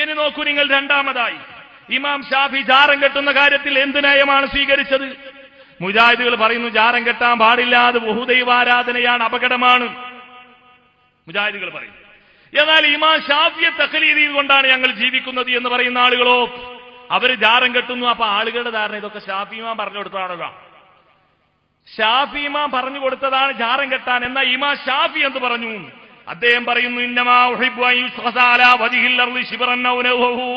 ഇനി നോക്കൂ നിങ്ങൾ, രണ്ടാമതായി ഇമാം ഷാഫി ജാറം കെട്ടുന്ന കാര്യത്തിൽ എന്ത് നയമാണ് സ്വീകരിച്ചത്? മുജാഹിദുകൾ പറയുന്നു ജാറം കെട്ടാൻ പാടില്ല, അത് ബഹുദൈവാരാധനയാണ്, അപകടമാണ്. മുജാഹിദുകൾ പറയുന്നു. എന്നാൽ ഇമാം ഷാഫിയെ തഖ്ലീദ് ചെയ്തുകൊണ്ടാണ് ഞങ്ങൾ ജീവിക്കുന്നത് എന്ന് പറയുന്ന ആളുകളോ, അവര് ജാറം കെട്ടുന്നു. അപ്പൊ ആളുകളുടെ ധാരണ ഇതൊക്കെ ഷാഫി ഇമാം പറഞ്ഞു കൊടുത്തതാണല്ലോ, ഷാഫി ഇമാം പറഞ്ഞു കൊടുത്തതാണ് ജാറം കെട്ടാൻ. എന്നാൽ ഇമാം ഷാഫി എന്ന് പറഞ്ഞു? അദ്ദേഹം പറയുന്നു ഇന്നമാ ഉഹിബ്ബു അൻ യുസ്ഖസ അലാ വജ്ഹിൽ അർളി ശിബ്റൻ ഔ നഹ്വഹു.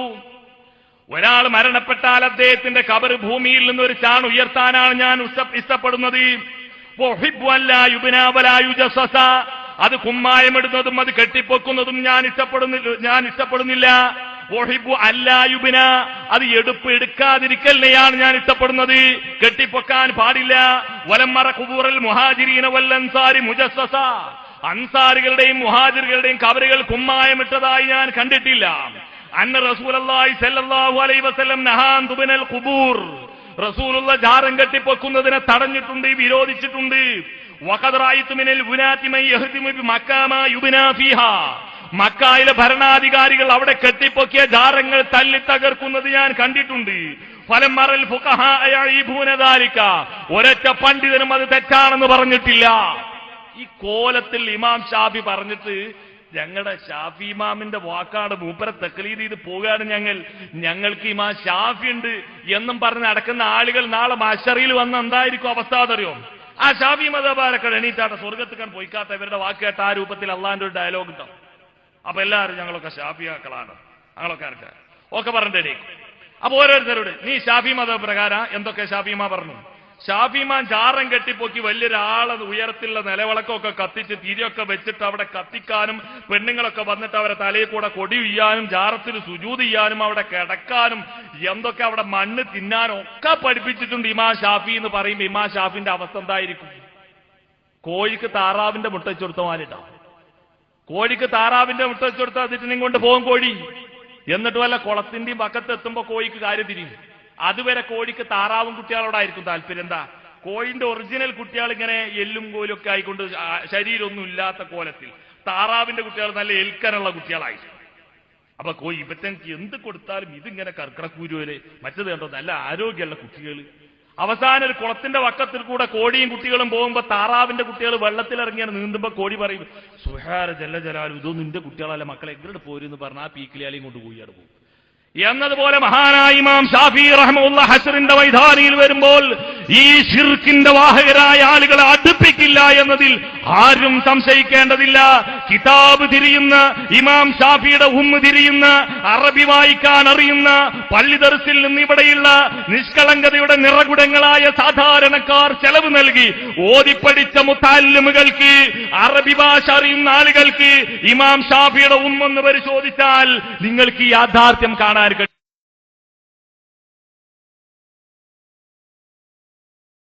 ഒരാൾ മരണപ്പെട്ടാൽ അദ്ദേഹത്തിന്റെ ഖബർ ഭൂമിയിൽ നിന്ന് ഒരു ചാൺ ഉയർത്താനാണ് ഞാൻ ഇഷ്ടപ്പെടുന്നത്. വഉഹിബ്ബു അല്ലാ യുബ്നാ വലാ യുജസ്സസ. അത് കുമ്മായമിടുന്നതും അത് കെട്ടിപ്പൊക്കുന്നതും ഞാൻ ഇഷ്ടപ്പെടുന്നില്ല. വഉഹിബ്ബു അല്ലാ യുബ്നാ. അത് എടുക്കാതിരിക്കലിനെയാണ് ഞാൻ ഇഷ്ടപ്പെടുന്നത്, കെട്ടിപ്പൊക്കാൻ പാടില്ല. വലമ്മറ ഖുബൂറൽ മുഹാജിരീന വൽ അൻസാരി മുജസ്സസ. അൻസാരികളുടെയും മുഹാജിറുകളുടെയും ഖബറുകൾ കുമ്മായമിട്ടതായി ഞാൻ കണ്ടിട്ടില്ല. അന്ന റസൂലുള്ളാഹി സ്വല്ലല്ലാഹു അലൈഹി വസല്ലം നഹാൻ തുബ്നൽ ഖുബൂർ. റസൂലുള്ള ജാറം കെട്ടിപ്പൊക്കുന്നതിനെ തടഞ്ഞിട്ടുണ്ട്, വിരോധിച്ചിട്ടുണ്ട്. വഖദ് റഅയ്തു മിനൽ ഉനാതി മൻ യഹ്ദിമു ബിമക്കാ മാ യുബ്നാ ഫീഹാ. മക്കയിലെ ഭരണാധികാരികൾ അവിടെ കെട്ടിപ്പൊക്കിയ ജാറങ്ങൾ തല്ലി തകർക്കുന്നത് ഞാൻ കണ്ടിട്ടുണ്ട്. ഫലം മറൽ ഫുഖഹാ യഈബൂന ദാലിക. ഒരൊറ്റ പണ്ഡിതനും അത് തെറ്റാണെന്ന് പറഞ്ഞിട്ടില്ല. ഈ കോലത്തിൽ ഇമാം ഷാഫി പറഞ്ഞിട്ട് ഞങ്ങളുടെ ഷാഫി ഇമാമിന്റെ വാക്കാട് മൂപ്പരെ തഖ്ലീദ് ചെയ്ത് പോവുകയാണ് ഞങ്ങൾക്ക് ഇമാം ഷാഫി ഉണ്ട് എന്നും പറഞ്ഞ് നടക്കുന്ന ആളുകൾ നാളെ മഹ്ശറിൽ വന്ന് എന്തായിരിക്കും അവസ്ഥ അറിയോ? ആ ഷാഫി മദബാരൊക്കെ എണീറ്റാട്ടെ, സ്വർഗത്തിക്കാൻ പോയിക്കാത്ത ഇവരുടെ വാക്ക് കേട്ട ആ രൂപത്തിൽ അള്ളാന്റെ ഒരു ഡയലോഗ് ഉണ്ടാവും. അപ്പൊ എല്ലാവരും ഞങ്ങളൊക്കെ ഷാഫിയാക്കളാണ്, ഞങ്ങളൊക്കെ ആർക്കാർ ഒക്കെ പറഞ്ഞിട്ടേ. അപ്പൊ ഓരോരുത്തരോട് നീ ഷാഫി മത പ്രകാരം എന്തൊക്കെ ഷാഫിമാ പറഞ്ഞു? ഷാഫിമാൻ ജാറം കെട്ടിപ്പൊക്കി വലിയൊരാളെ ഉയരത്തിലുള്ള നിലവിളക്കൊക്കെ കത്തിച്ച് തിരിയൊക്കെ വെച്ചിട്ട് അവിടെ കത്തിക്കാനും പെണ്ണുങ്ങളൊക്കെ വന്നിട്ട് അവരെ തലയിൽ കൂടെ കൊടി ഉയ്യാനും ജാറത്തിൽ സുജൂദ് ചെയ്യാനും അവിടെ കിടക്കാനും എന്തൊക്കെ അവിടെ മണ്ണ് തിന്നാനും ഒക്കെ പഠിപ്പിച്ചിട്ടുണ്ട് ഇമാം ഷാഫി എന്ന് പറയുമ്പോൾ ഇമാം ഷാഫിന്റെ അവസ്ഥ എന്തായിരിക്കും? കോഴിക്ക് താറാവിന്റെ മുട്ട വെച്ച് കൊടുത്ത മാലിട്ടാവും. കോഴിക്ക് താറാവിന്റെ മുട്ട വെച്ച് കൊടുത്താൽ അതിറ്റിനെയും കൊണ്ട് പോകും കോഴി. എന്നിട്ട് വല്ല കുളത്തിന്റെയും പക്കത്ത് എത്തുമ്പോ കോഴിക്ക് കാര്യം തിരിയും. അതുവരെ കോഴിക്ക് താറാവും കുട്ടികളോടായിരിക്കും താല്പര്യം. എന്താ? കോഴിന്റെ ഒറിജിനൽ കുട്ടികൾ ഇങ്ങനെ എല്ലും കോലും ഒക്കെ ആയിക്കൊണ്ട് ശരീരമൊന്നും ഇല്ലാത്ത കോലത്തിൽ, താറാവിന്റെ കുട്ടികൾ നല്ല എൽക്കനുള്ള കുട്ടികളായി. അപ്പൊ കോഴി ഇവറ്റക്ക് എന്ത് കൊടുത്താലും ഇതിങ്ങനെ കർക്കിടക്കൂരുവര് മറ്റത് കണ്ടോ നല്ല ആരോഗ്യമുള്ള കുട്ടികൾ. അവസാനം ഒരു കുളത്തിന്റെ വക്കത്തിൽ കൂടെ കോഴിയും കുട്ടികളും പോകുമ്പോ താറാവിന്റെ കുട്ടികൾ വെള്ളത്തിലിറങ്ങിയാണ് നീന്തുമ്പോ കോഴി പറയും സുഹാര ജല്ല ജലാലും ഇതൊന്നും നിന്റെ കുട്ടികളല്ല മക്കളെ എങ്ങോട്ട് പോരെന്ന് പറഞ്ഞാൽ ആ പീക്കിലിയാലെയും കൊണ്ട് പോയിയാണ് പോകും. എന്നതുപോലെ മഹാനായ ഇമാം ഷാഫി റഹ്മത്തുള്ളാഹി ഹശ്റിന്റെ മൈതാനിയിൽ വരുമ്പോൾ ഈ ശിർക്കിന്റെ വാഹകരായ ആളുകളെ അടുപ്പിക്കില്ല എന്നതിൽ ആരും സംശയിക്കേണ്ടതില്ല. കിതാബ് തിരിയുന്ന ഇമാം ഷാഫിയുടെ തിരിയുന്ന അറബി വായിക്കാൻ അറിയുന്ന പള്ളി ദർസിൽ നിന്ന് ഇവിടെയുള്ള നിഷ്കളങ്കതയുടെ നിറകുടങ്ങളായ സാധാരണക്കാർ ചെലവ് നൽകി ഓതിപ്പടിച്ച മുത്തഅല്ലിമുകൾക്ക് അറബി ഭാഷ അറിയുന്ന ആളുകൾക്ക് ഇമാം ഷാഫിയുടെ എന്ന് പരിശോധിച്ചാൽ നിങ്ങൾക്ക് യാഥാർത്ഥ്യം കാണാൻ കഴിയും.